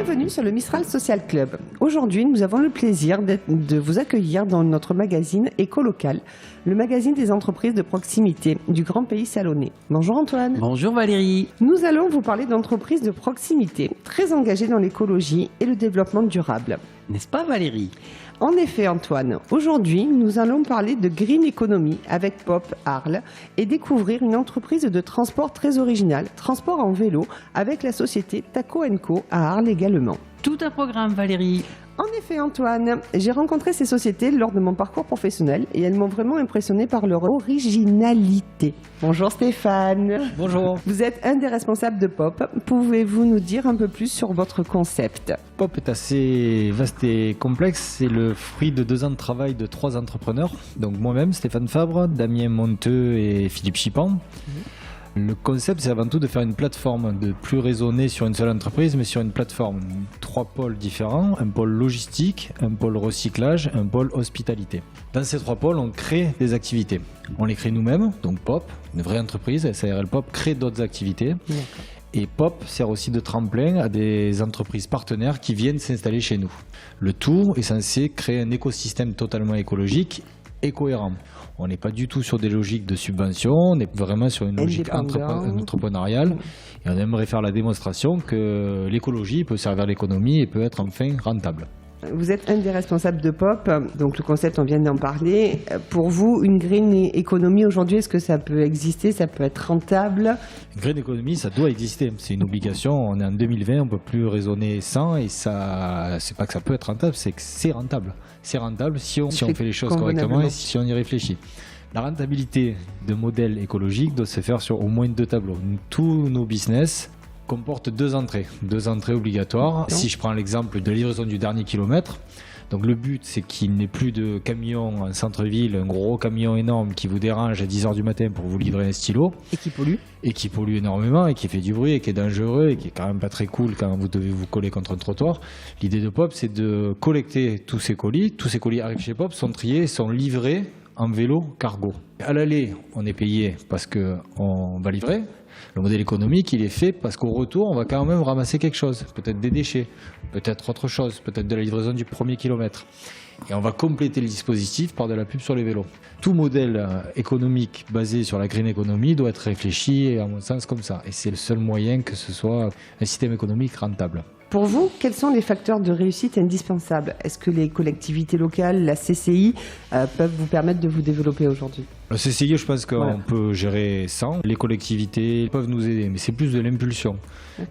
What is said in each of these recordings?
Bienvenue sur le Mistral Social Club. Aujourd'hui, nous avons le plaisir de vous accueillir dans notre magazine Éco-Local, le magazine des entreprises de proximité du Grand Pays Salonnais. Bonjour Antoine. Bonjour Valérie. Nous allons vous parler d'entreprises de proximité très engagées dans l'écologie et le développement durable. N'est-ce pas Valérie? En effet Antoine, aujourd'hui nous allons parler de Green Economy avec Pop Arles et découvrir une entreprise de transport très originale, transport en vélo avec la société Taco & Co à Arles également. Tout un programme Valérie. En effet Antoine, j'ai rencontré ces sociétés lors de mon parcours professionnel et elles m'ont vraiment impressionné par leur originalité. Bonjour Stéphane. Bonjour. Vous êtes un des responsables de Pop. Pouvez-vous nous dire un peu plus sur votre concept? Pop est assez vaste et complexe. C'est le fruit de 2 ans de travail de 3 entrepreneurs. Donc moi-même, Stéphane Fabre, Damien Monteux et Philippe Chipan. Le concept, c'est avant tout de faire une plateforme, de plus raisonner sur une seule entreprise, mais sur une plateforme. 3 pôles différents, un pôle logistique, un pôle recyclage, un pôle hospitalité. Dans ces 3 pôles, on crée des activités. On les crée nous-mêmes, donc Pop, une vraie entreprise, SARL Pop, crée d'autres activités. Et Pop sert aussi de tremplin à des entreprises partenaires qui viennent s'installer chez nous. Le tout est censé créer un écosystème totalement écologique et cohérent. On n'est pas du tout sur des logiques de subvention, on est vraiment sur une logique entrepreneuriale. Et on aimerait faire la démonstration que l'écologie peut servir l'économie et peut être enfin rentable. Vous êtes un des responsables de Pop, donc le concept, on vient d'en parler. Pour vous, une green economy aujourd'hui, est-ce que ça peut exister, ça peut être rentable? Une green economy, ça doit exister, c'est une obligation. On est en 2020, on ne peut plus raisonner sans, et ça, c'est pas que ça peut être rentable, c'est que c'est rentable. C'est rentable si on fait les choses correctement et si on y réfléchit. La rentabilité de modèles écologiques doit se faire sur au moins 2 tableaux. Tous nos business comportent 2 entrées obligatoires. Si je prends l'exemple de la livraison du dernier kilomètre, donc le but c'est qu'il n'y ait plus de camions en centre-ville, un gros camion énorme qui vous dérange à 10h du matin pour vous livrer un stylo. Et qui pollue. Et qui pollue énormément et qui fait du bruit et qui est dangereux et qui est quand même pas très cool quand vous devez vous coller contre un trottoir. L'idée de Pop, c'est de collecter tous ces colis. Tous ces colis arrivent chez Pop, sont triés, sont livrés en vélo cargo. À l'aller, on est payé parce qu'on va livrer. Le modèle économique, il est fait parce qu'au retour, on va quand même ramasser quelque chose. Peut-être des déchets, peut-être autre chose, peut-être de la livraison du premier kilomètre. Et on va compléter le dispositif par de la pub sur les vélos. Tout modèle économique basé sur la green economy doit être réfléchi, à mon sens, comme ça. Et c'est le seul moyen que ce soit un système économique rentable. Pour vous, quels sont les facteurs de réussite indispensables? Est-ce que les collectivités locales, la CCI, peuvent vous permettre de vous développer aujourd'hui? La CCI, je pense qu'on peut gérer sans. Les collectivités peuvent nous aider, mais c'est plus de l'impulsion.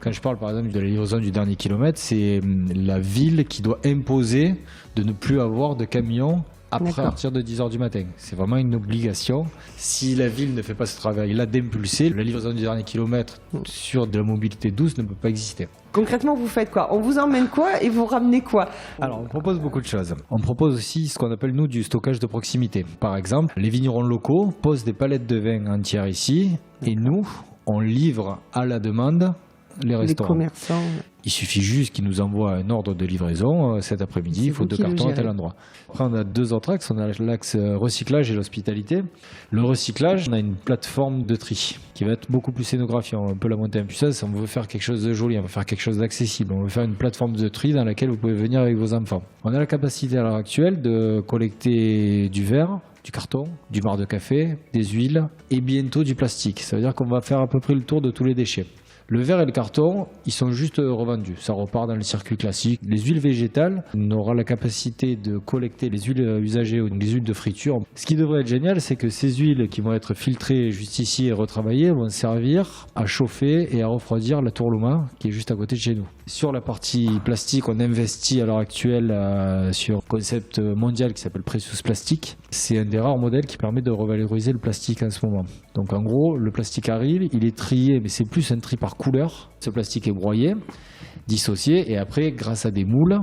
Quand je parle par exemple de la livraison du dernier kilomètre, c'est la ville qui doit imposer de ne plus avoir de camions à partir de 10h du matin. C'est vraiment une obligation. Si la ville ne fait pas ce travail-là d'impulser, la livraison du dernier kilomètre sur de la mobilité douce ne peut pas exister. Concrètement, vous faites quoi? On vous emmène quoi et vous ramenez quoi? Alors, on propose beaucoup de choses. On propose aussi ce qu'on appelle, nous, du stockage de proximité. Par exemple, les vignerons locaux posent des palettes de vin entières ici et nous, on livre à la demande les restaurants. Les commerçants. Il suffit juste qu'ils nous envoient un ordre de livraison cet après-midi, il faut 2 cartons à tel endroit. Après, on a 2 autres axes, on a l'axe recyclage et l'hospitalité. Le recyclage, on a une plateforme de tri qui va être beaucoup plus scénographique, on peut la monter en puissance, on veut faire quelque chose de joli, on veut faire quelque chose d'accessible, on veut faire une plateforme de tri dans laquelle vous pouvez venir avec vos enfants. On a la capacité à l'heure actuelle de collecter du verre, du carton, du marc de café, des huiles et bientôt du plastique. Ça veut dire qu'on va faire à peu près le tour de tous les déchets. Le verre et le carton, ils sont juste revendus. Ça repart dans le circuit classique. Les huiles végétales, on aura la capacité de collecter les huiles usagées ou les huiles de friture. Ce qui devrait être génial, c'est que ces huiles qui vont être filtrées juste ici et retravaillées vont servir à chauffer et à refroidir la Tourluma qui est juste à côté de chez nous. Sur la partie plastique, on investit à l'heure actuelle sur un concept mondial qui s'appelle Precious Plastic. C'est un des rares modèles qui permet de revaloriser le plastique en ce moment. Donc en gros, le plastique arrive, il est trié, mais c'est plus un tri par couleur. Ce plastique est broyé, dissocié, et après, grâce à des moules,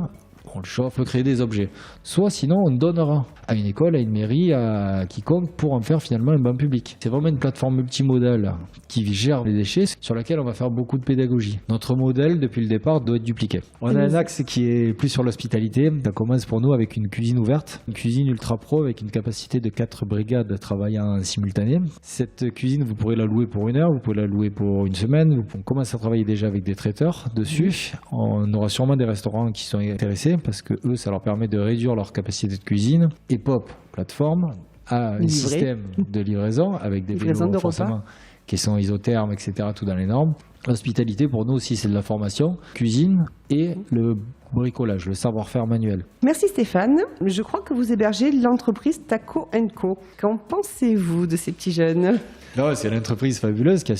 on le chauffe, on peut créer des objets. Soit sinon on donnera à une école, à une mairie, à quiconque pour en faire finalement un banc public. C'est vraiment une plateforme multimodale qui gère les déchets sur laquelle on va faire beaucoup de pédagogie. Notre modèle depuis le départ doit être dupliqué. On a un axe qui est plus sur l'hospitalité. Ça commence pour nous avec une cuisine ouverte, une cuisine ultra pro avec une capacité de 4 brigades travaillant en simultané. Cette cuisine, vous pourrez la louer pour 1 heure, vous pouvez la louer pour 1 semaine. On commence à travailler déjà avec des traiteurs dessus. On aura sûrement des restaurants qui sont intéressés parce que eux, ça leur permet de réduire leur capacité de cuisine. Et Pop, plateforme, a un système de livraison avec des vélos forcément qui sont isothermes, etc., tout dans les normes. L'hospitalité, pour nous aussi, c'est de la formation, cuisine et le bricolage, le savoir-faire manuel. Merci Stéphane. Je crois que vous hébergez l'entreprise Taco & Co. Qu'en pensez-vous de ces petits jeunes ? Non, c'est une entreprise fabuleuse qui a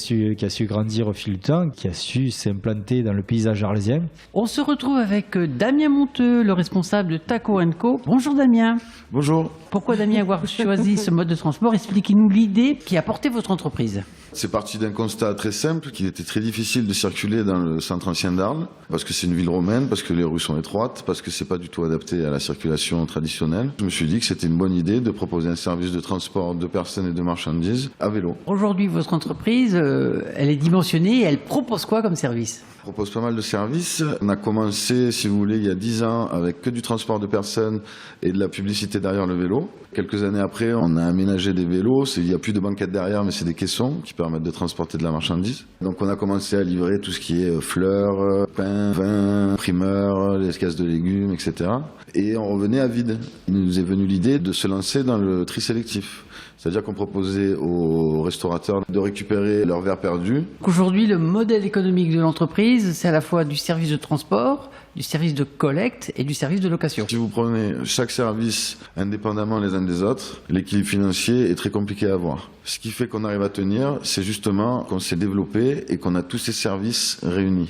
su grandir au fil du temps, qui a su s'implanter dans le paysage arlésien. On se retrouve avec Damien Monteux, le responsable de Taco & Co. Bonjour Damien. Bonjour. Pourquoi Damien avoir choisi ce mode de transport ? Expliquez-nous l'idée qui a porté votre entreprise. C'est parti d'un constat très simple, qu'il était très difficile de circuler dans le centre ancien d'Arles, parce que c'est une ville romaine, parce que les rues sont étroites, parce que c'est pas du tout adapté à la circulation traditionnelle. Je me suis dit que c'était une bonne idée de proposer un service de transport de personnes et de marchandises à vélo. Aujourd'hui, votre entreprise, elle est dimensionnée et elle propose quoi comme service ? On propose pas mal de services. On a commencé, si vous voulez, il y a 10 ans avec que du transport de personnes et de la publicité derrière le vélo. Quelques années après, on a aménagé des vélos. Il n'y a plus de banquettes derrière, mais c'est des caissons qui permettent de transporter de la marchandise. Donc on a commencé à livrer tout ce qui est fleurs, pain, vin, primeurs, les caisses de légumes, etc. Et on revenait à vide. Il nous est venu l'idée de se lancer dans le tri sélectif. C'est-à-dire qu'on proposait aux restaurateurs de récupérer leurs verres perdus. Aujourd'hui, le modèle économique de l'entreprise, c'est à la fois du service de transport, du service de collecte et du service de location. Si vous prenez chaque service indépendamment les uns des autres, l'équilibre financier est très compliqué à avoir. Ce qui fait qu'on arrive à tenir, c'est justement qu'on s'est développé et qu'on a tous ces services réunis.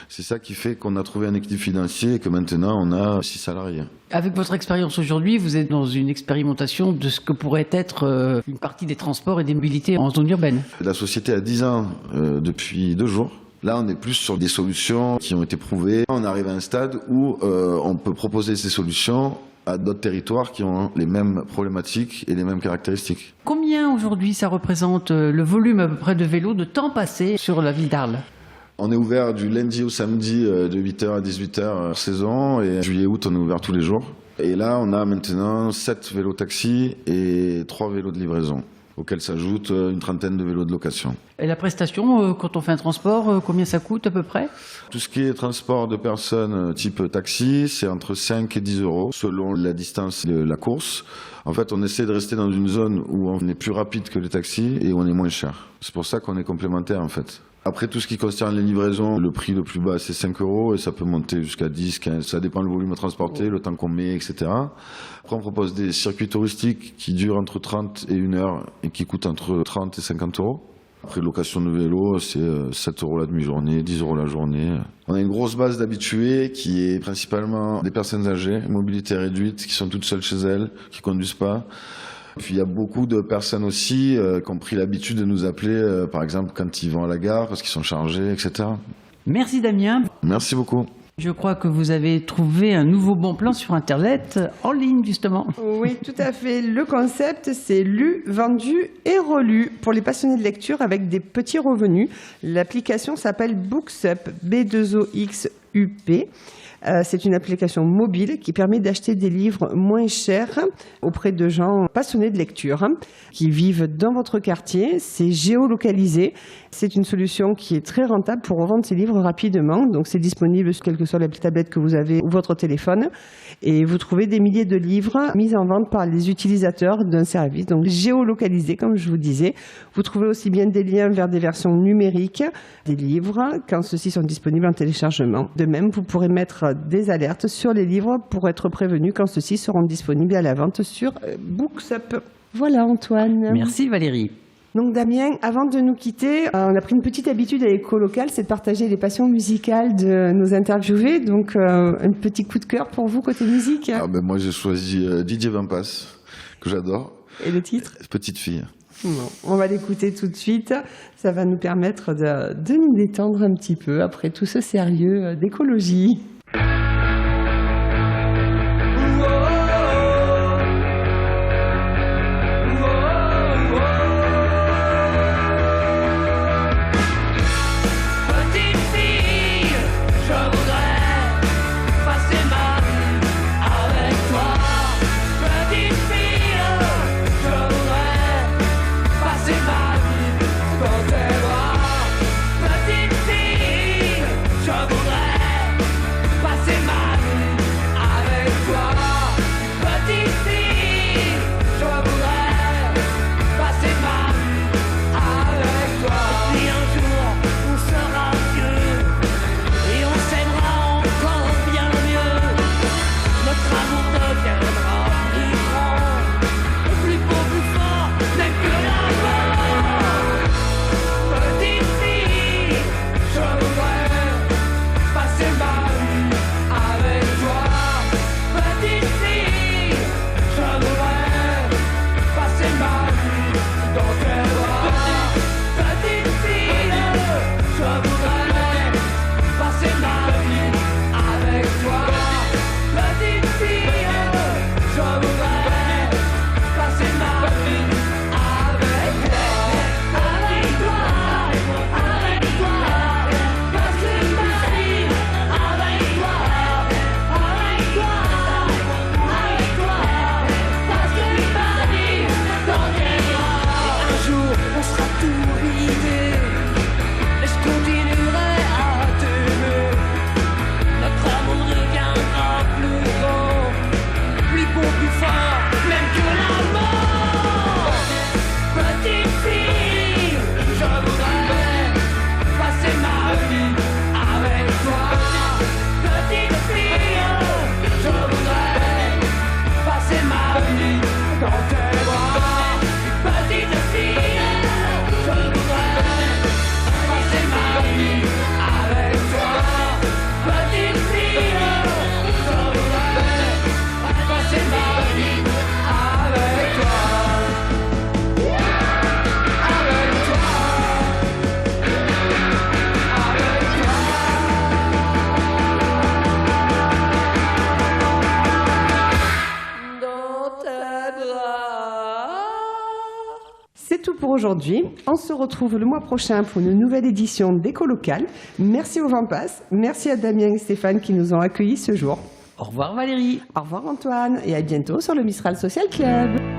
C'est ça qui fait qu'on a trouvé un équilibre financier et que maintenant on a 6 salariés. Avec votre expérience aujourd'hui, vous êtes dans une expérimentation de ce que pourrait être une partie des transports et des mobilités en zone urbaine. La société a 10 ans depuis 2 jours. Là, on est plus sur des solutions qui ont été prouvées. On arrive à un stade où on peut proposer ces solutions à d'autres territoires qui ont les mêmes problématiques et les mêmes caractéristiques. Combien aujourd'hui ça représente le volume à peu près de vélos de temps passé sur la ville d'Arles ? On est ouvert du lundi au samedi de 8h à 18h saison et juillet-août on est ouvert tous les jours. Et là on a maintenant 7 vélos taxis et 3 vélos de livraison, auxquels s'ajoute une trentaine de vélos de location. Et la prestation, quand on fait un transport, combien ça coûte à peu près ? Tout ce qui est transport de personnes type taxi, c'est entre 5 et 10 euros selon la distance de la course. En fait, on essaie de rester dans une zone où on est plus rapide que les taxis et où on est moins cher. C'est pour ça qu'on est complémentaires en fait. Après, tout ce qui concerne les livraisons, le prix le plus bas, c'est 5 euros et ça peut monter jusqu'à 10, 15. Ça dépend du volume à transporter, le temps qu'on met, etc. Après, on propose des circuits touristiques qui durent entre 30 et 1 heure et qui coûtent entre 30 et 50 euros. Après, location de vélo, c'est 7 euros la demi-journée, 10 euros la journée. On a une grosse base d'habitués qui est principalement des personnes âgées, mobilité réduite, qui sont toutes seules chez elles, qui conduisent pas. Puis il y a beaucoup de personnes aussi qui ont pris l'habitude de nous appeler, par exemple, quand ils vont à la gare, parce qu'ils sont chargés, etc. Merci Damien. Merci beaucoup. Je crois que vous avez trouvé un nouveau bon plan sur Internet, en ligne justement. Oui, tout à fait. Le concept, c'est lu, vendu et relu pour les passionnés de lecture avec des petits revenus. L'application s'appelle Booksup, B2OXUP. C'est une application mobile qui permet d'acheter des livres moins chers auprès de gens passionnés de lecture qui vivent dans votre quartier. C'est géolocalisé. C'est une solution qui est très rentable pour revendre ces livres rapidement. Donc c'est disponible sur quelle que soit la tablette que vous avez ou votre téléphone. Et vous trouvez des milliers de livres mis en vente par les utilisateurs d'un service. Donc géolocalisé, comme je vous disais. Vous trouvez aussi bien des liens vers des versions numériques des livres quand ceux-ci sont disponibles en téléchargement. De même, vous pourrez mettre des alertes sur les livres pour être prévenus quand ceux-ci seront disponibles à la vente sur Booksup. Voilà Antoine. Merci Valérie. Donc Damien, avant de nous quitter, on a pris une petite habitude à Éco-Local, c'est de partager les passions musicales de nos interviewés. Donc un petit coup de cœur pour vous côté musique. Moi j'ai choisi Didier Vampas, que j'adore. Et le titre ? Petite fille. Bon, on va l'écouter tout de suite. Ça va nous permettre de nous détendre un petit peu après tout ce sérieux d'écologie. voudrais passer ma vie avec toi. Petite fille, je voudrais passer ma vie avec toi. Avec toi, avec toi, passer ma vie avec toi. Avec toi, avec toi, passer ma vie dans tes bras. Un jour, on sera tout ridé, et je continuerai à t'aimer. Notre amour deviendra plus grand, plus beau, plus fort, même que la mort. Petite fille, je voudrais passer ma vie avec toi. Petite fille, je voudrais passer ma vie dans tes bras. Petite fille, je voudrais passer ma vie avec toi. Petite fille, je voudrais passer ma vie avec toi. Avec toi. Avec toi. Dans tes bras. C'est tout pour aujourd'hui. On se retrouve le mois prochain pour une nouvelle édition d'Éco Local. Merci au Vampas. Merci à Damien et Stéphane qui nous ont accueillis ce jour. Au revoir Valérie. Au revoir Antoine et à bientôt sur le Mistral Social Club.